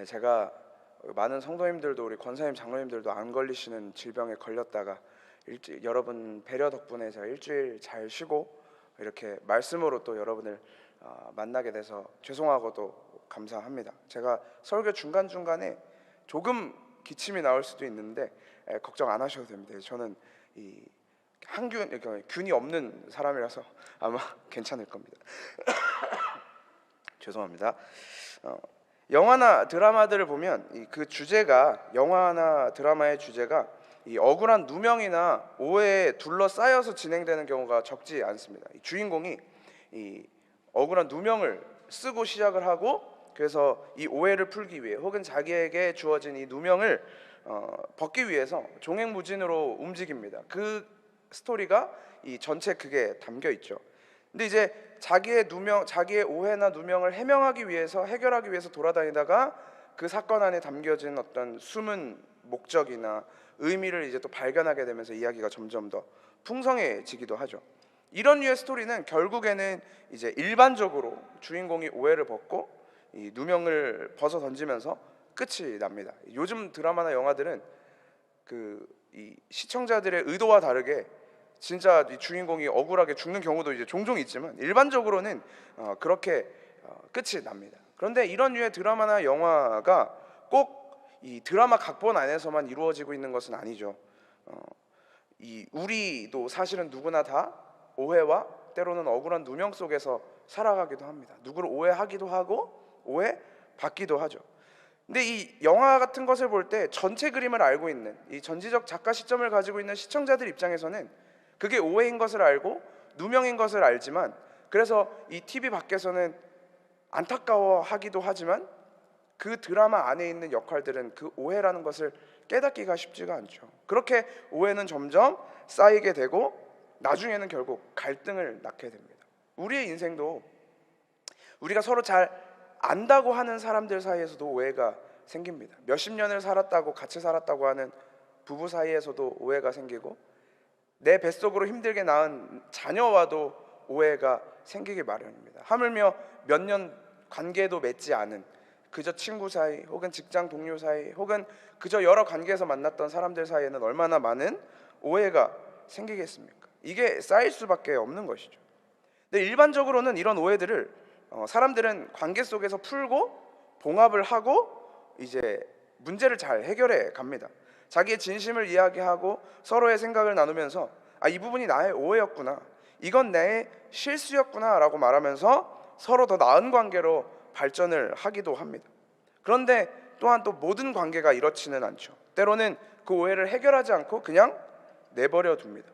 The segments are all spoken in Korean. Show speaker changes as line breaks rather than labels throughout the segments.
네, 제가 많은 성도님들도 우리 권사님 장로님들도 안 걸리시는 질병에 걸렸다가 여러분 배려 덕분에 제가 일주일 잘 쉬고 이렇게 말씀으로 또 여러분을 만나게 돼서 죄송하고도 감사합니다. 제가 설교 중간중간에 조금 기침이 나올 수도 있는데 걱정 안 하셔도 됩니다. 저는 이 균이 없는 사람이라서 아마 괜찮을 겁니다. 죄송합니다. 영화나 드라마들을 보면 그 주제가, 영화나 드라마의 주제가 이 억울한 누명이나 오해에 둘러싸여서 진행되는 경우가 적지 않습니다. 이 주인공이 이 억울한 누명을 쓰고 시작을 하고, 그래서 이 오해를 풀기 위해 혹은 자기에게 주어진 이 누명을 벗기 위해서 종횡무진으로 움직입니다. 그 스토리가 이 전체 극에 담겨 있죠. 근데 이제 자기의 오해나 누명을 해명하기 위해서, 해결하기 위해서 돌아다니다가 그 사건 안에 담겨진 어떤 숨은 목적이나 의미를 이제 또 발견하게 되면서 이야기가 점점 더 풍성해지기도 하죠. 이런 류의 스토리는 결국에는 이제 일반적으로 주인공이 오해를 벗고 이 누명을 벗어 던지면서 끝이 납니다. 요즘 드라마나 영화들은 이 시청자들의 의도와 다르게 진짜 이 주인공이 억울하게 죽는 경우도 이제 종종 있지만 일반적으로는 그렇게 끝이 납니다. 그런데 이런 류의 드라마나 영화가 꼭 이 드라마 각본 안에서만 이루어지고 있는 것은 아니죠. 우리도 사실은 누구나 다 오해와 때로는 억울한 누명 속에서 살아가기도 합니다. 누구를 오해하기도 하고 오해받기도 하죠. 근데 이 영화 같은 것을 볼 때 전체 그림을 알고 있는, 이 전지적 작가 시점을 가지고 있는 시청자들 입장에서는 그게 오해인 것을 알고 누명인 것을 알지만, 그래서 이 TV 밖에서는 안타까워하기도 하지만 그 드라마 안에 있는 역할들은 그 오해라는 것을 깨닫기가 쉽지가 않죠. 그렇게 오해는 점점 쌓이게 되고 나중에는 결국 갈등을 낳게 됩니다. 우리의 인생도 우리가 서로 잘 안다고 하는 사람들 사이에서도 오해가 생깁니다. 몇십 년을 살았다고, 같이 살았다고 하는 부부 사이에서도 오해가 생기고, 내 뱃속으로 힘들게 낳은 자녀와도 오해가 생기기 마련입니다. 하물며 몇 년 관계도 맺지 않은 그저 친구 사이 혹은 직장 동료 사이 혹은 그저 여러 관계에서 만났던 사람들 사이에는 얼마나 많은 오해가 생기겠습니까? 이게 쌓일 수밖에 없는 것이죠. 근데 일반적으로는 이런 오해들을 사람들은 관계 속에서 풀고 봉합을 하고 이제 문제를 잘 해결해 갑니다. 자기의 진심을 이야기하고 서로의 생각을 나누면서 이 부분이 나의 오해였구나, 이건 내 실수였구나 라고 말하면서 서로 더 나은 관계로 발전을 하기도 합니다. 그런데 또한 또 모든 관계가 이렇지는 않죠. 때로는 그 오해를 해결하지 않고 그냥 내버려 둡니다.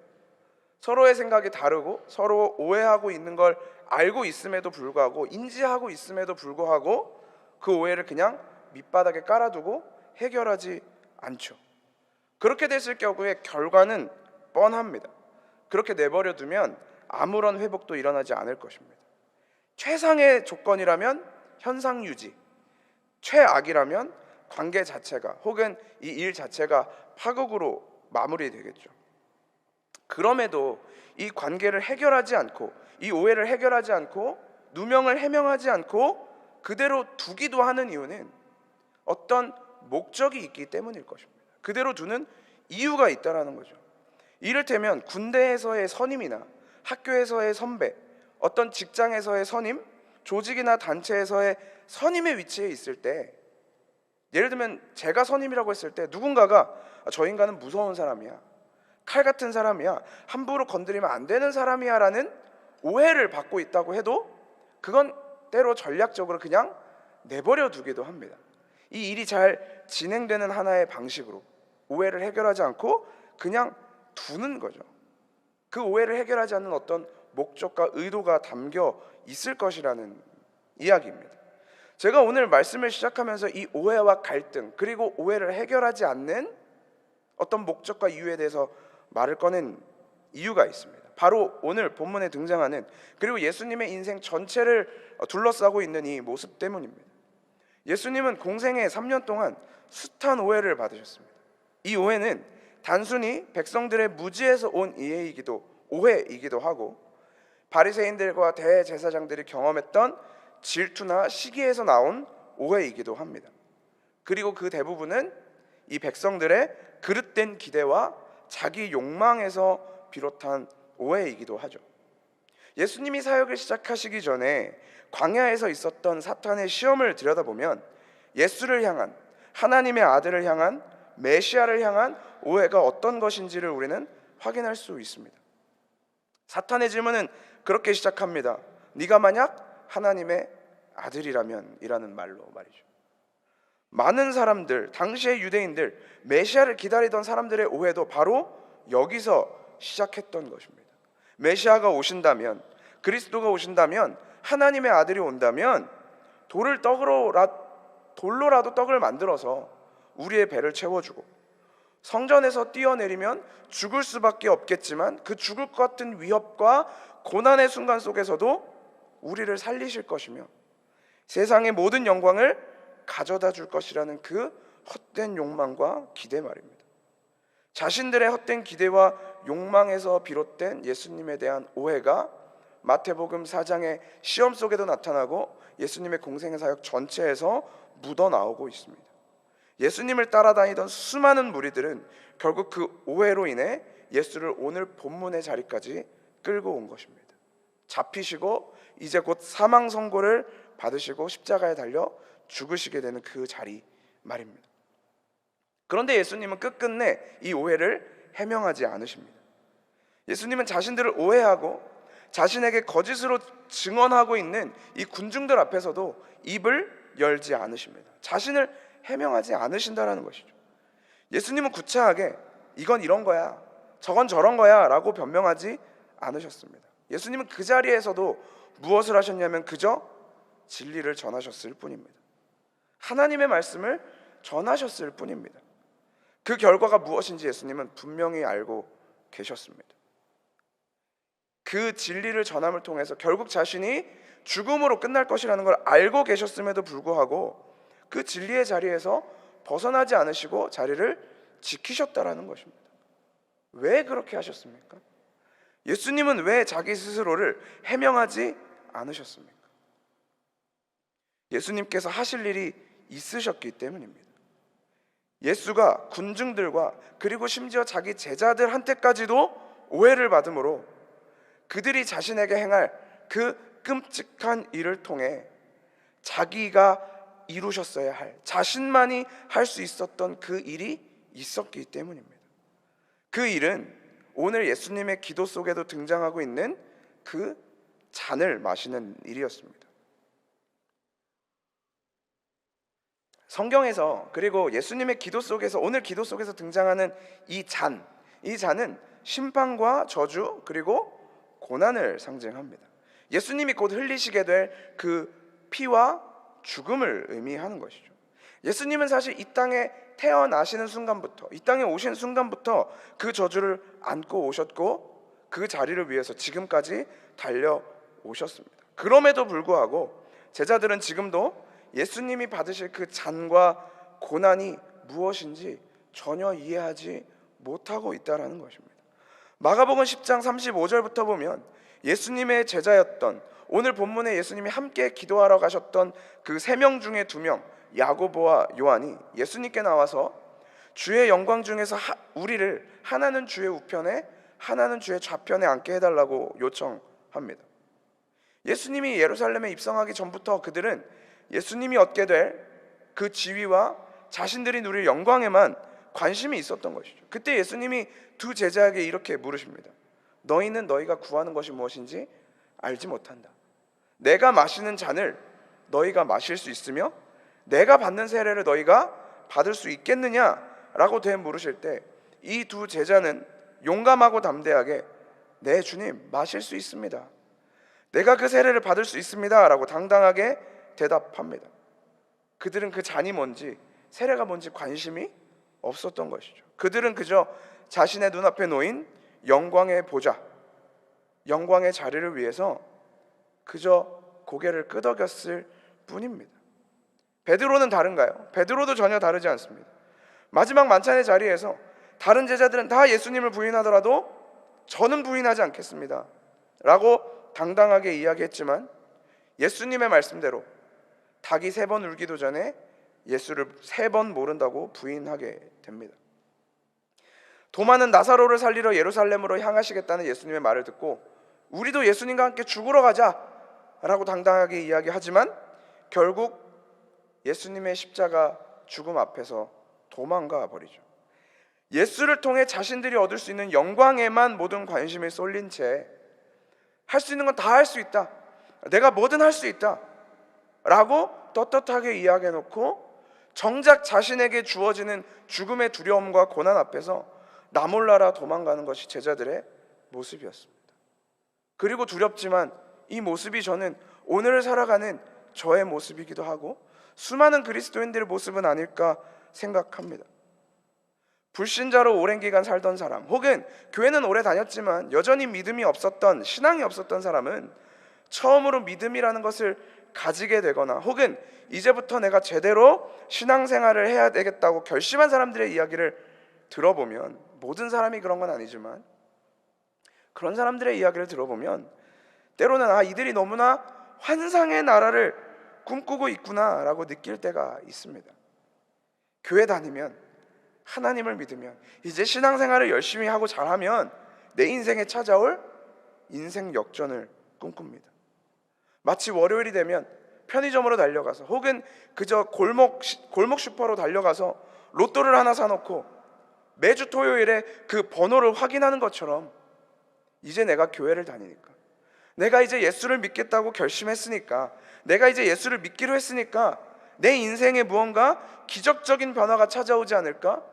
서로의 생각이 다르고 서로 오해하고 있는 걸 알고 있음에도 불구하고, 인지하고 있음에도 불구하고 그 오해를 그냥 밑바닥에 깔아두고 해결하지 않죠. 그렇게 됐을 경우에 결과는 뻔합니다. 그렇게 내버려 두면 아무런 회복도 일어나지 않을 것입니다. 최상의 조건이라면 현상 유지, 최악이라면 관계 자체가 혹은 이 일 자체가 파국으로 마무리되겠죠. 그럼에도 이 관계를 해결하지 않고, 이 오해를 해결하지 않고, 누명을 해명하지 않고 그대로 두기도 하는 이유는 어떤 목적이 있기 때문일 것입니다. 그대로 두는 이유가 있다라는 거죠. 이를테면 군대에서의 선임이나 학교에서의 선배, 어떤 직장에서의 선임, 조직이나 단체에서의 선임의 위치에 있을 때, 예를 들면 제가 선임이라고 했을 때 누군가가 저 인간은 무서운 사람이야, 칼 같은 사람이야, 함부로 건드리면 안 되는 사람이야 라는 오해를 받고 있다고 해도 그건 때로 전략적으로 그냥 내버려 두기도 합니다. 이 일이 잘 진행되는 하나의 방식으로 오해를 해결하지 않고 그냥 두는 거죠. 그 오해를 해결하지 않는 어떤 목적과 의도가 담겨 있을 것이라는 이야기입니다. 제가 오늘 말씀을 시작하면서 이 오해와 갈등, 그리고 오해를 해결하지 않는 어떤 목적과 이유에 대해서 말을 꺼낸 이유가 있습니다. 바로 오늘 본문에 등장하는, 그리고 예수님의 인생 전체를 둘러싸고 있는 이 모습 때문입니다. 예수님은 공생애 3년 동안 숱한 오해를 받으셨습니다. 이 오해는 단순히 백성들의 무지에서 온 오해이기도 하고, 바리새인들과 대제사장들이 경험했던 질투나 시기에서 나온 오해이기도 합니다. 그리고 그 대부분은 이 백성들의 그릇된 기대와 자기 욕망에서 비롯한 오해이기도 하죠. 예수님이 사역을 시작하시기 전에 광야에서 있었던 사탄의 시험을 들여다보면 예수를 향한, 하나님의 아들을 향한, 메시아를 향한 오해가 어떤 것인지를 우리는 확인할 수 있습니다. 사탄의 질문은 그렇게 시작합니다. 네가 만약 하나님의 아들이라면, 이라는 말로 말이죠. 많은 사람들, 당시의 유대인들, 메시아를 기다리던 사람들의 오해도 바로 여기서 시작했던 것입니다. 메시아가 오신다면, 그리스도가 오신다면, 하나님의 아들이 온다면 돌로라도 떡을 만들어서 우리의 배를 채워주고, 성전에서 뛰어내리면 죽을 수밖에 없겠지만 그 죽을 것 같은 위협과 고난의 순간 속에서도 우리를 살리실 것이며 세상의 모든 영광을 가져다 줄 것이라는 그 헛된 욕망과 기대 말입니다. 자신들의 헛된 기대와 욕망에서 비롯된 예수님에 대한 오해가 마태복음 4장의 시험 속에도 나타나고 예수님의 공생의 사역 전체에서 묻어나오고 있습니다. 예수님을 따라다니던 수많은 무리들은 결국 그 오해로 인해 예수를 오늘 본문의 자리까지 끌고 온 것입니다. 잡히시고 이제 곧 사망 선고를 받으시고 십자가에 달려 죽으시게 되는 그 자리 말입니다. 그런데 예수님은 끝끝내 이 오해를 해명하지 않으십니다. 예수님은 자신들을 오해하고 자신에게 거짓으로 증언하고 있는 이 군중들 앞에서도 입을 열지 않으십니다. 자신을 해명하지 않으신다라는 것이죠. 예수님은 구차하게 이건 이런 거야, 저건 저런 거야 라고 변명하지 않으셨습니다. 예수님은 그 자리에서도 무엇을 하셨냐면 그저 진리를 전하셨을 뿐입니다. 하나님의 말씀을 전하셨을 뿐입니다. 그 결과가 무엇인지 예수님은 분명히 알고 계셨습니다. 그 진리를 전함을 통해서 결국 자신이 죽음으로 끝날 것이라는 걸 알고 계셨음에도 불구하고 그 진리의 자리에서 벗어나지 않으시고 자리를 지키셨다라는 것입니다. 왜 그렇게 하셨습니까? 예수님은 왜 자기 스스로를 해명하지 않으셨습니까? 예수님께서 하실 일이 있으셨기 때문입니다. 예수가 군중들과 그리고 심지어 자기 제자들한테까지도 오해를 받음으로 그들이 자신에게 행할 그 끔찍한 일을 통해 자기가 이루셨어야 할, 자신만이 할 수 있었던 그 일이 있었기 때문입니다. 그 일은 오늘 예수님의 기도 속에도 등장하고 있는 그 잔을 마시는 일이었습니다. 성경에서 그리고 예수님의 기도 속에서, 오늘 기도 속에서 등장하는 이 잔은 심판과 저주 그리고 고난을 상징합니다. 예수님이 곧 흘리시게 될 그 피와 죽음을 의미하는 것이죠. 예수님은 사실 이 땅에 태어나시는 순간부터, 이 땅에 오신 순간부터 그 저주를 안고 오셨고 그 자리를 위해서 지금까지 달려오셨습니다. 그럼에도 불구하고 제자들은 지금도 예수님이 받으실 그 잔과 고난이 무엇인지 전혀 이해하지 못하고 있다는 것입니다. 마가복음 10장 35절부터 보면 예수님의 제자였던, 오늘 본문에 예수님이 함께 기도하러 가셨던 그 3명 중에 2명, 야고보와 요한이 예수님께 나와서 주의 영광 중에서 우리를 하나는 주의 우편에 하나는 주의 좌편에 앉게 해달라고 요청합니다. 예수님이 예루살렘에 입성하기 전부터 그들은 예수님이 얻게 될 그 지위와 자신들이 누릴 영광에만 관심이 있었던 것이죠. 그때 예수님이 두 제자에게 이렇게 물으십니다. 너희는 너희가 구하는 것이 무엇인지 알지 못한다. 내가 마시는 잔을 너희가 마실 수 있으며 내가 받는 세례를 너희가 받을 수 있겠느냐라고 되물으실 때 이 두 제자는 용감하고 담대하게 네 주님, 마실 수 있습니다. 내가 그 세례를 받을 수 있습니다 라고 당당하게 대답합니다. 그들은 그 잔이 뭔지, 세례가 뭔지 관심이 없었던 것이죠. 그들은 그저 자신의 눈앞에 놓인 영광의 보좌, 영광의 자리를 위해서 그저 고개를 끄덕였을 뿐입니다. 베드로는 다른가요? 베드로도 전혀 다르지 않습니다. 마지막 만찬의 자리에서 다른 제자들은 다 예수님을 부인하더라도 저는 부인하지 않겠습니다 라고 당당하게 이야기했지만 예수님의 말씀대로 닭이 3번 울기도 전에 예수를 3번 모른다고 부인하게 됩니다. 도마는 나사로를 살리러 예루살렘으로 향하시겠다는 예수님의 말을 듣고 우리도 예수님과 함께 죽으러 가자라고 당당하게 이야기하지만 결국 예수님의 십자가 죽음 앞에서 도망가 버리죠. 예수를 통해 자신들이 얻을 수 있는 영광에만 모든 관심을 쏠린 채 할 수 있는 건 다 할 수 있다, 내가 뭐든 할 수 있다 라고 떳떳하게 이야기해놓고 정작 자신에게 주어지는 죽음의 두려움과 고난 앞에서 나 몰라라 도망가는 것이 제자들의 모습이었습니다. 그리고 두렵지만 이 모습이 저는 오늘을 살아가는 저의 모습이기도 하고 수많은 그리스도인들의 모습은 아닐까 생각합니다. 불신자로 오랜 기간 살던 사람, 혹은 교회는 오래 다녔지만 여전히 믿음이 없었던, 신앙이 없었던 사람은 처음으로 믿음이라는 것을 가지게 되거나 혹은 이제부터 내가 제대로 신앙생활을 해야 되겠다고 결심한 사람들의 이야기를 들어보면, 모든 사람이 그런 건 아니지만 그런 사람들의 이야기를 들어보면 때로는 이들이 너무나 환상의 나라를 꿈꾸고 있구나 라고 느낄 때가 있습니다. 교회 다니면, 하나님을 믿으면, 이제 신앙생활을 열심히 하고 잘하면 내 인생에 찾아올 인생 역전을 꿈꿉니다. 마치 월요일이 되면 편의점으로 달려가서 혹은 그저 골목 슈퍼로 달려가서 로또를 하나 사놓고 매주 토요일에 그 번호를 확인하는 것처럼 이제 내가 교회를 다니니까, 내가 이제 예수를 믿겠다고 결심했으니까, 내가 이제 예수를 믿기로 했으니까 내 인생에 무언가 기적적인 변화가 찾아오지 않을까,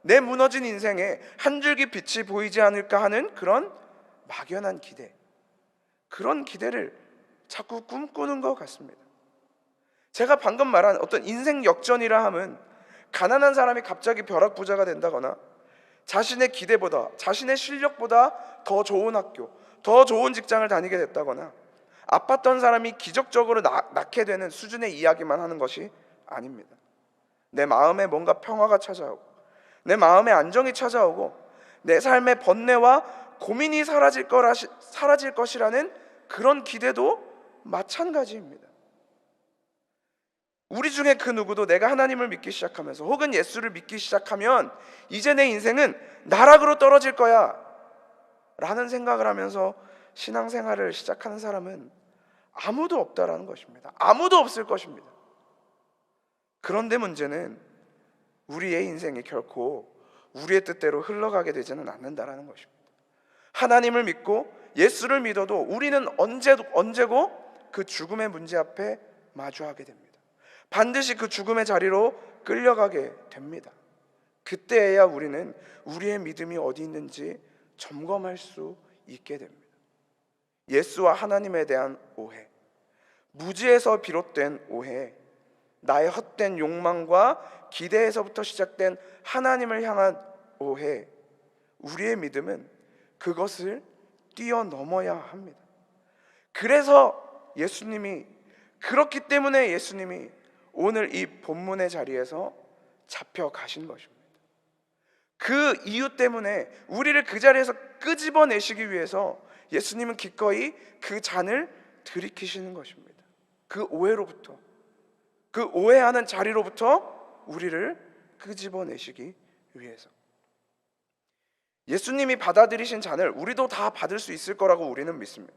내 무너진 인생에 한 줄기 빛이 보이지 않을까 하는 그런 막연한 기대, 그런 기대를 자꾸 꿈꾸는 것 같습니다. 제가 방금 말한 어떤 인생 역전이라 함은 가난한 사람이 갑자기 벼락부자가 된다거나 자신의 기대보다, 자신의 실력보다 더 좋은 학교, 더 좋은 직장을 다니게 됐다거나 아팠던 사람이 기적적으로 낫게 되는 수준의 이야기만 하는 것이 아닙니다. 내 마음에 뭔가 평화가 찾아오고, 내 마음에 안정이 찾아오고, 내 삶의 번뇌와 고민이 사라질 것이라는 그런 기대도 마찬가지입니다. 우리 중에 그 누구도 내가 하나님을 믿기 시작하면서 혹은 예수를 믿기 시작하면 이제 내 인생은 나락으로 떨어질 거야 라는 생각을 하면서 신앙생활을 시작하는 사람은 아무도 없다라는 것입니다. 아무도 없을 것입니다. 그런데 문제는 우리의 인생이 결코 우리의 뜻대로 흘러가게 되지는 않는다라는 것입니다. 하나님을 믿고 예수를 믿어도 우리는 언제고 그 죽음의 문제 앞에 마주하게 됩니다. 반드시 그 죽음의 자리로 끌려가게 됩니다. 그때에야 우리는 우리의 믿음이 어디 있는지 점검할 수 있게 됩니다. 예수와 하나님에 대한 오해, 무지에서 비롯된 오해, 나의 헛된 욕망과 기대에서부터 시작된 하나님을 향한 오해, 우리의 믿음은 그것을 뛰어넘어야 합니다. 그래서 그렇기 때문에 예수님이 오늘 이 본문의 자리에서 잡혀가신 것입니다. 그 이유 때문에 우리를 그 자리에서 끄집어내시기 위해서 예수님은 기꺼이 그 잔을 들이키시는 것입니다. 그 오해로부터, 그 오해하는 자리로부터 우리를 끄집어내시기 위해서. 예수님이 받아들이신 잔을 우리도 다 받을 수 있을 거라고 우리는 믿습니다.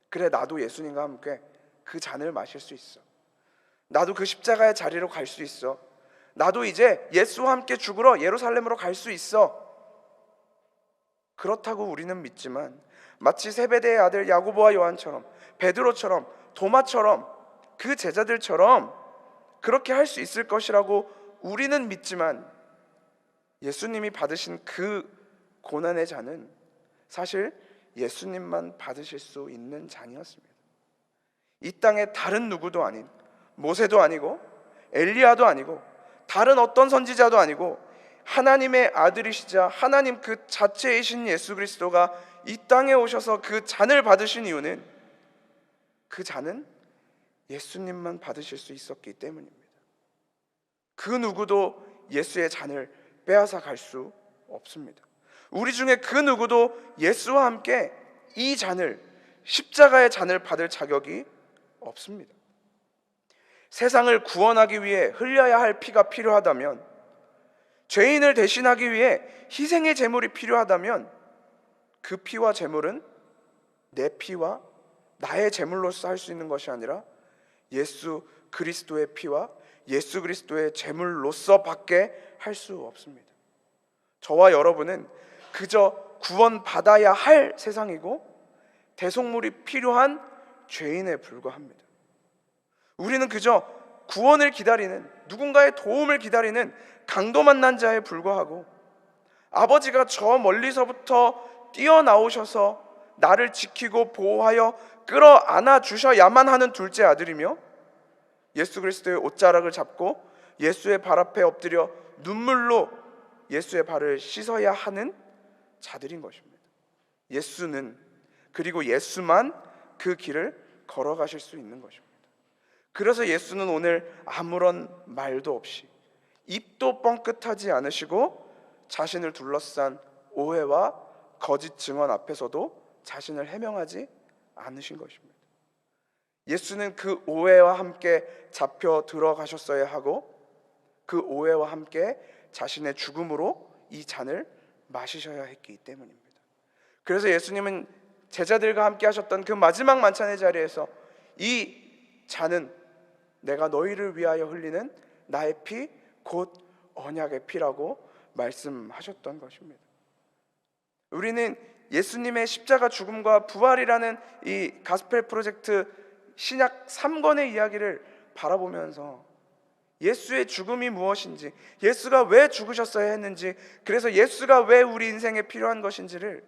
그래, 나도 예수님과 함께 그 잔을 마실 수 있어. 나도 그 십자가의 자리로 갈 수 있어. 나도 이제 예수와 함께 죽으러 예루살렘으로 갈 수 있어. 그렇다고 우리는 믿지만 마치 세베대의 아들 야고보와 요한처럼, 베드로처럼, 도마처럼, 그 제자들처럼 그렇게 할 수 있을 것이라고 우리는 믿지만 예수님이 받으신 그 고난의 잔은 사실 예수님만 받으실 수 있는 잔이었습니다. 이 땅에 다른 누구도 아닌, 모세도 아니고 엘리야도 아니고 다른 어떤 선지자도 아니고 하나님의 아들이시자 하나님 그 자체이신 예수 그리스도가 이 땅에 오셔서 그 잔을 받으신 이유는 그 잔은 예수님만 받으실 수 있었기 때문입니다. 그 누구도 예수의 잔을 빼앗아 갈 수 없습니다. 우리 중에 그 누구도 예수와 함께 이 잔을, 십자가의 잔을 받을 자격이 없습니다. 세상을 구원하기 위해 흘려야 할 피가 필요하다면, 죄인을 대신하기 위해 희생의 제물이 필요하다면, 그 피와 제물은 내 피와 나의 제물로서 할 수 있는 것이 아니라 예수 그리스도의 피와 예수 그리스도의 제물로서 밖에 할 수 없습니다. 저와 여러분은 그저 구원받아야 할 세상이고 대속물이 필요한 죄인에 불과합니다. 우리는 그저 구원을 기다리는, 누군가의 도움을 기다리는 강도 만난 자에 불과하고, 아버지가 저 멀리서부터 뛰어나오셔서 나를 지키고 보호하여 끌어안아 주셔야만 하는 둘째 아들이며, 예수 그리스도의 옷자락을 잡고 예수의 발 앞에 엎드려 눈물로 예수의 발을 씻어야 하는 자들인 것입니다. 예수는, 그리고 예수만 그 길을 걸어가실 수 있는 것입니다. 그래서 예수는 오늘 아무런 말도 없이, 입도 뻥끗하지 않으시고 자신을 둘러싼 오해와 거짓 증언 앞에서도 자신을 해명하지 않으신 것입니다. 예수는 그 오해와 함께 잡혀 들어가셨어야 하고, 그 오해와 함께 자신의 죽음으로 이 잔을 마시셔야 했기 때문입니다. 그래서 예수님은 제자들과 함께 하셨던 그 마지막 만찬의 자리에서 이 잔은 내가 너희를 위하여 흘리는 나의 피, 곧 언약의 피라고 말씀하셨던 것입니다. 우리는 예수님의 십자가 죽음과 부활이라는 이 가스펠 프로젝트 신약 3권의 이야기를 바라보면서 예수의 죽음이 무엇인지, 예수가 왜 죽으셨어야 했는지, 그래서 예수가 왜 우리 인생에 필요한 것인지를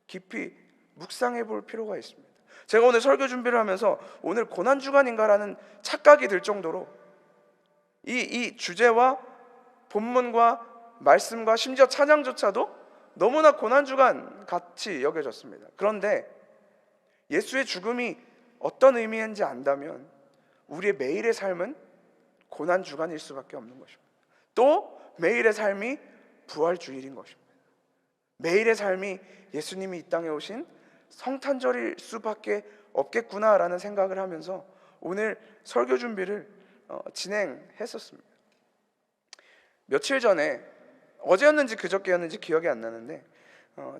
깊이 묵상해 볼 필요가 있습니다. 제가 오늘 설교 준비를 하면서 오늘 고난주간인가라는 착각이 들 정도로 이 주제와 본문과 말씀과 심지어 찬양조차도 너무나 고난주간 같이 여겨졌습니다. 그런데 예수의 죽음이 어떤 의미인지 안다면 우리의 매일의 삶은 고난주간일 수밖에 없는 것입니다. 또 매일의 삶이 부활주일인 것입니다. 매일의 삶이 예수님이 이 땅에 오신 성탄절일 수밖에 없겠구나라는 생각을 하면서 오늘 설교 준비를 진행했었습니다. 며칠 전에, 어제였는지 그저께였는지 기억이 안 나는데,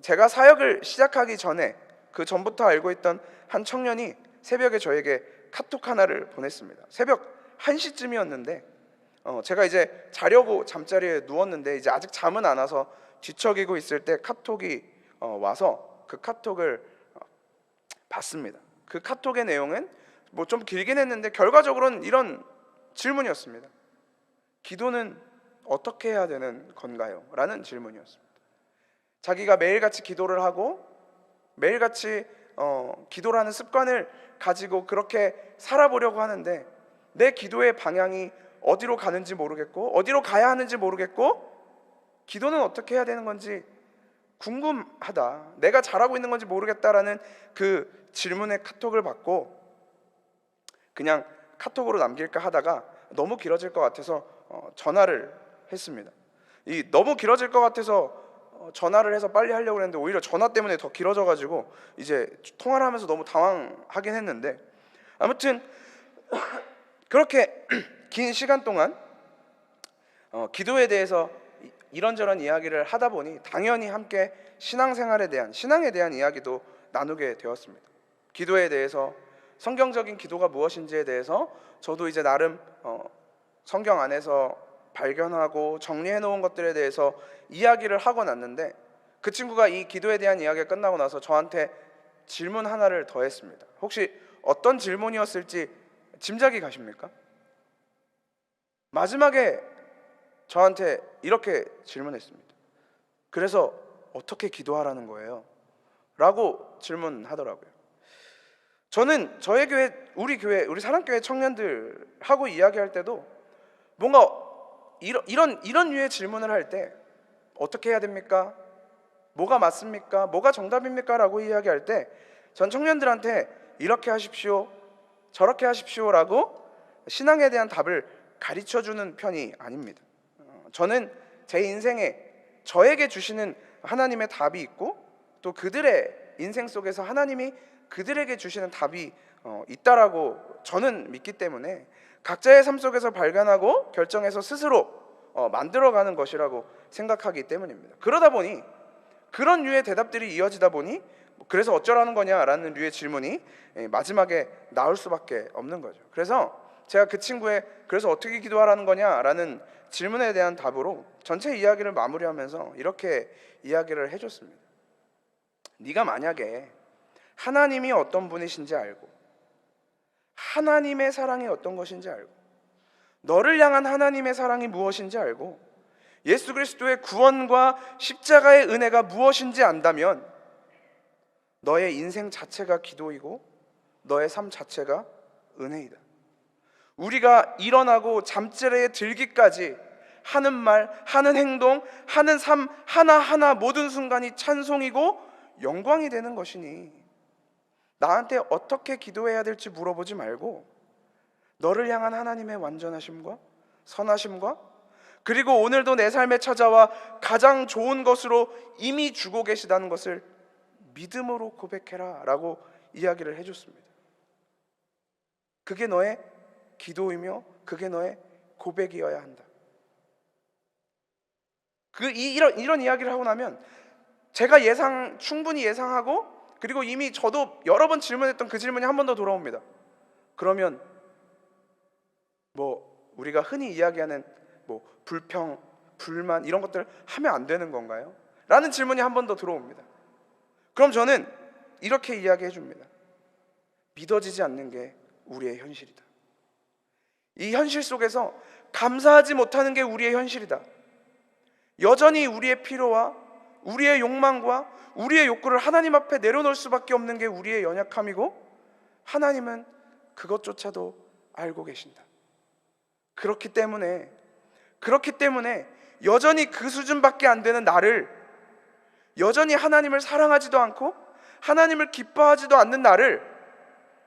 제가 사역을 시작하기 전에, 그 전부터 알고 있던 한 청년이 새벽에 저에게 카톡 하나를 보냈습니다. 새벽 1시쯤이었는데 제가 이제 자려고 잠자리에 누웠는데 이제 아직 잠은 안 와서 뒤척이고 있을 때 카톡이 와서 그 카톡을 봤습니다. 그 카톡의 내용은 뭐 좀 길긴 했는데 결과적으로는 이런 질문이었습니다. 기도는 어떻게 해야 되는 건가요? 라는 질문이었습니다. 자기가 매일같이 기도를 하고 매일같이 기도라는 습관을 가지고 그렇게 살아보려고 하는데 내 기도의 방향이 어디로 가는지 모르겠고 어디로 가야 하는지 모르겠고 기도는 어떻게 해야 되는 건지 궁금하다, 내가 잘하고 있는 건지 모르겠다라는 그 질문에 카톡을 받고 그냥 카톡으로 남길까 하다가 너무 길어질 것 같아서 전화를 했습니다. 이 너무 길어질 것 같아서 전화를 해서 빨리 하려고 했는데 오히려 전화 때문에 더 길어져가지고 이제 통화를 하면서 너무 당황하긴 했는데, 아무튼 그렇게 긴 시간 동안 기도에 대해서 이런저런 이야기를 하다 보니 당연히 함께 신앙생활에 대한, 신앙에 대한 이야기도 나누게 되었습니다. 기도에 대해서, 성경적인 기도가 무엇인지에 대해서 저도 이제 나름 성경 안에서 발견하고 정리해 놓은 것들에 대해서 이야기를 하고 났는데, 그 친구가 이 기도에 대한 이야기가 끝나고 나서 저한테 질문 하나를 더 했습니다. 혹시 어떤 질문이었을지 짐작이 가십니까? 마지막에 저한테 이렇게 질문했습니다. 그래서 어떻게 기도하라는 거예요? 라고 질문하더라고요. 저는 저희 교회, 우리 사랑교회 청년들하고 이야기할 때도 뭔가 이런 류의 질문을 할 때 어떻게 해야 됩니까? 뭐가 맞습니까? 뭐가 정답입니까? 라고 이야기할 때 전 청년들한테 이렇게 하십시오, 저렇게 하십시오라고 신앙에 대한 답을 가르쳐주는 편이 아닙니다. 저는 제 인생에 저에게 주시는 하나님의 답이 있고 또 그들의 인생 속에서 하나님이 그들에게 주시는 답이 있다라고 저는 믿기 때문에 각자의 삶 속에서 발견하고 결정해서 스스로 만들어가는 것이라고 생각하기 때문입니다. 그러다 보니 그런 류의 대답들이 이어지다 보니 그래서 어쩌라는 거냐라는 류의 질문이 마지막에 나올 수밖에 없는 거죠. 그래서 제가 그 친구의 그래서 어떻게 기도하라는 거냐라는 질문에 대한 답으로 전체 이야기를 마무리하면서 이렇게 이야기를 해줬습니다. 네가 만약에 하나님이 어떤 분이신지 알고 하나님의 사랑이 어떤 것인지 알고 너를 향한 하나님의 사랑이 무엇인지 알고 예수 그리스도의 구원과 십자가의 은혜가 무엇인지 안다면 너의 인생 자체가 기도이고 너의 삶 자체가 은혜이다. 우리가 일어나고 잠자리에 들기까지 하는 말, 하는 행동, 하는 삶 하나하나 모든 순간이 찬송이고 영광이 되는 것이니 나한테 어떻게 기도해야 될지 물어보지 말고 너를 향한 하나님의 완전하심과 선하심과 그리고 오늘도 내 삶에 찾아와 가장 좋은 것으로 이미 주고 계시다는 것을 믿음으로 고백해라 라고 이야기를 해줬습니다. 그게 너의 기도이며 그게 너의 고백이어야 한다. 이런 이야기를 하고 나면 제가 충분히 예상하고 그리고 이미 저도 여러 번 질문했던 그 질문이 한 번 더 돌아옵니다. 그러면 우리가 흔히 이야기하는 불평, 불만 이런 것들을 하면 안 되는 건가요? 라는 질문이 한 번 더 들어옵니다. 그럼 저는 이렇게 이야기해 줍니다. 믿어지지 않는 게 우리의 현실이다. 이 현실 속에서 감사하지 못하는 게 우리의 현실이다. 여전히 우리의 필요와 우리의 욕망과 우리의 욕구를 하나님 앞에 내려놓을 수밖에 없는 게 우리의 연약함이고 하나님은 그것조차도 알고 계신다. 그렇기 때문에 여전히 그 수준밖에 안 되는 나를, 여전히 하나님을 사랑하지도 않고 하나님을 기뻐하지도 않는 나를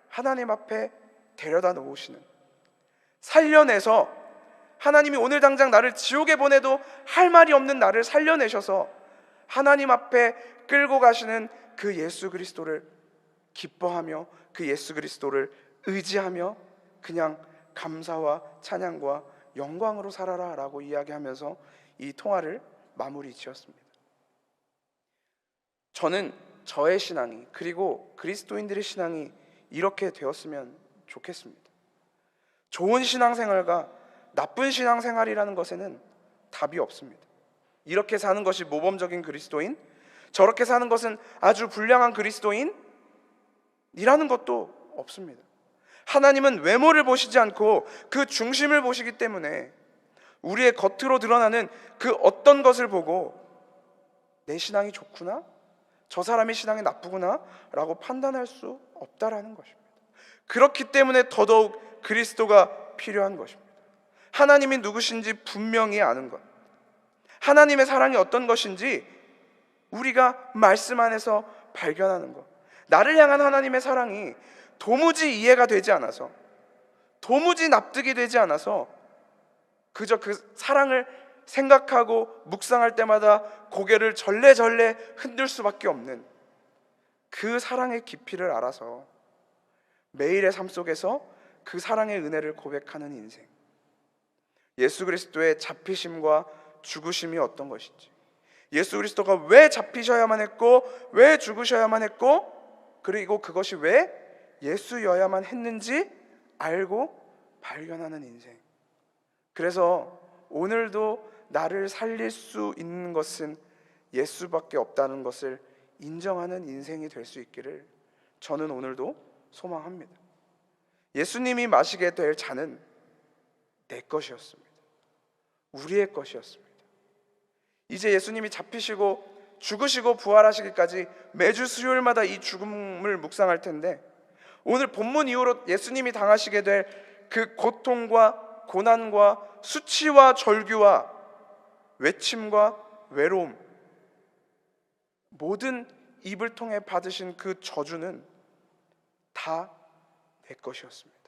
하나님 앞에 데려다 놓으시는, 살려내서 하나님이 오늘 당장 나를 지옥에 보내도 할 말이 없는 나를 살려내셔서 하나님 앞에 끌고 가시는 그 예수 그리스도를 기뻐하며 그 예수 그리스도를 의지하며 그냥 감사와 찬양과 영광으로 살아라 라고 이야기하면서 이 통화를 마무리 지었습니다. 저는 저의 신앙이 그리고 그리스도인들의 신앙이 이렇게 되었으면 좋겠습니다. 좋은 신앙생활과 나쁜 신앙생활이라는 것에는 답이 없습니다. 이렇게 사는 것이 모범적인 그리스도인, 저렇게 사는 것은 아주 불량한 그리스도인이라는 것도 없습니다. 하나님은 외모를 보시지 않고 그 중심을 보시기 때문에 우리의 겉으로 드러나는 그 어떤 것을 보고 내 신앙이 좋구나, 저 사람의 신앙이 나쁘구나 라고 판단할 수 없다라는 것입니다. 그렇기 때문에 더더욱 그리스도가 필요한 것입니다. 하나님이 누구신지 분명히 아는 것, 하나님의 사랑이 어떤 것인지 우리가 말씀 안에서 발견하는 것, 나를 향한 하나님의 사랑이 도무지 이해가 되지 않아서, 도무지 납득이 되지 않아서 그저 그 사랑을 생각하고 묵상할 때마다 고개를 절레절레 흔들 수밖에 없는 그 사랑의 깊이를 알아서 매일의 삶 속에서 그 사랑의 은혜를 고백하는 인생, 예수 그리스도의 잡히심과 죽으심이 어떤 것인지, 예수 그리스도가 왜 잡히셔야만 했고 왜 죽으셔야만 했고 그리고 그것이 왜 예수여야만 했는지 알고 발견하는 인생. 그래서 오늘도 나를 살릴 수 있는 것은 예수밖에 없다는 것을 인정하는 인생이 될 수 있기를 저는 오늘도 소망합니다. 예수님이 마시게 될 잔은 내 것이었습니다. 우리의 것이었습니다. 이제 예수님이 잡히시고 죽으시고 부활하시기까지 매주 수요일마다 이 죽음을 묵상할 텐데, 오늘 본문 이후로 예수님이 당하시게 될 그 고통과 고난과 수치와 절규와 외침과 외로움, 모든 입을 통해 받으신 그 저주는 다 내 것이었습니다.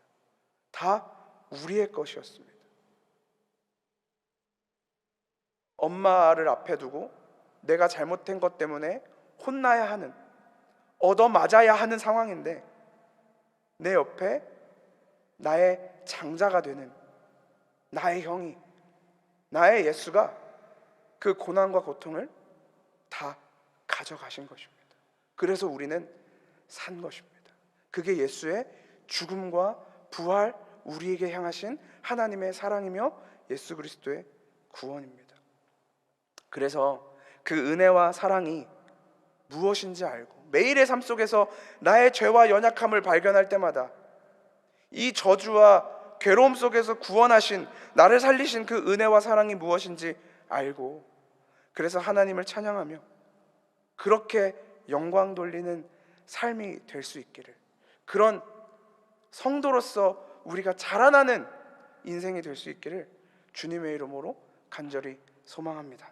다 우리의 것이었습니다. 엄마를 앞에 두고 내가 잘못된 것 때문에 혼나야 하는, 얻어맞아야 하는 상황인데 내 옆에 나의 장자가 되는 나의 형이, 나의 예수가 그 고난과 고통을 다 가져가신 것입니다. 그래서 우리는 산 것입니다. 그게 예수의 죽음과 부활, 우리에게 향하신 하나님의 사랑이며 예수 그리스도의 구원입니다. 그래서 그 은혜와 사랑이 무엇인지 알고 매일의 삶 속에서 나의 죄와 연약함을 발견할 때마다 이 저주와 괴로움 속에서 구원하신, 나를 살리신 그 은혜와 사랑이 무엇인지 알고, 그래서 하나님을 찬양하며 그렇게 영광 돌리는 삶이 될 수 있기를, 그런 성도로서 우리가 자라나는 인생이 될 수 있기를 주님의 이름으로 간절히 소망합니다.